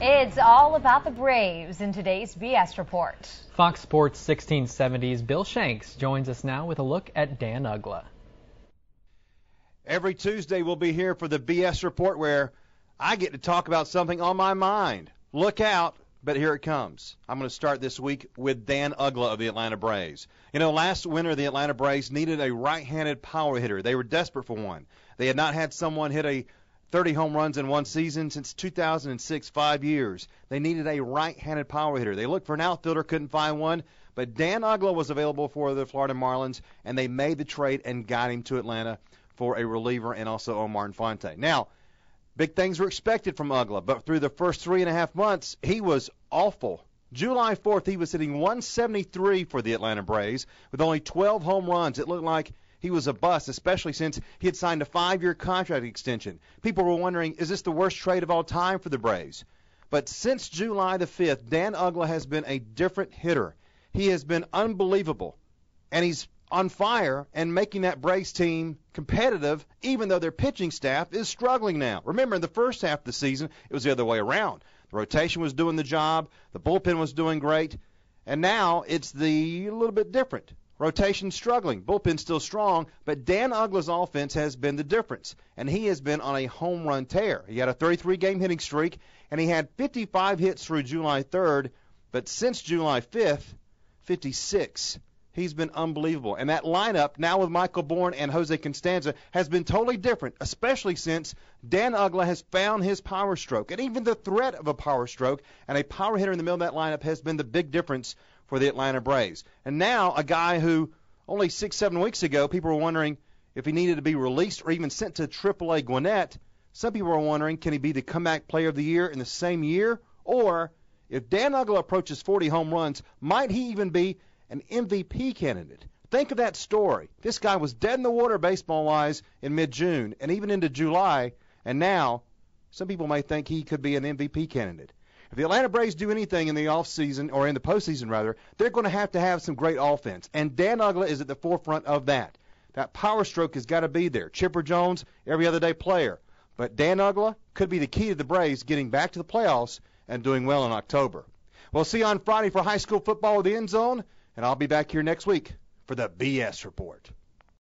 It's all about the Braves in today's BS Report. Fox Sports 1670's Bill Shanks joins us now with a look at Dan Uggla. Every Tuesday we'll be here for the BS Report where I get to talk about something on my mind. Look out, but here it comes. I'm going to start this week with Dan Uggla of the Atlanta Braves. You know, last winter the Atlanta Braves needed a right-handed power hitter. They were desperate for one. They had not had someone hit a 30 home runs in one season since 2006, 5 years. They needed a right-handed power hitter. They looked for an outfielder, couldn't find one, but Dan Uggla was available for the Florida Marlins, and they made the trade and got him to Atlanta for a reliever and also Omar Infante. Now, big things were expected from Uggla, but through the first 3.5 months, he was awful. July 4th, he was hitting 173 for the Atlanta Braves with only 12 home runs. It looked like he was a bust, especially since he had signed a 5-year contract extension. People were wondering, is this the worst trade of all time for the Braves? But since July the 5th, Dan Uggla has been a different hitter. He has been unbelievable, and he's on fire and making that Braves team competitive, even though their pitching staff is struggling now. Remember, in the first half of the season, it was the other way around. The rotation was doing the job, the bullpen was doing great, and now it's a little bit different. Rotation struggling, bullpen still strong, but Dan Uggla's offense has been the difference, and he has been on a home run tear. He had a 33-game hitting streak, and he had 55 hits through July 3rd, but since July 5th, 56. He's been unbelievable. And that lineup, now with Michael Bourne and Jose Constanza, has been totally different, especially since Dan Uggla has found his power stroke. And even the threat of a power stroke and a power hitter in the middle of that lineup has been the big difference for the Atlanta Braves. And now a guy who only 6-7 weeks ago people were wondering if he needed to be released or even sent to AAA Gwinnett. Some people were wondering, can he be the comeback player of the year in the same year? Or if Dan Uggla approaches 40 home runs, might he even be an MVP candidate? Think of that story. This guy was dead in the water baseball-wise in mid-June and even into July, and now some people may think he could be an MVP candidate. If the Atlanta Braves do anything in the offseason, or in the postseason rather, they're going to have some great offense, and Dan Uggla is at the forefront of that. That power stroke has got to be there. Chipper Jones, every other day player. But Dan Uggla could be the key to the Braves getting back to the playoffs and doing well in October. We'll see you on Friday for high school football with the End Zone, and I'll be back here next week for the BS Report.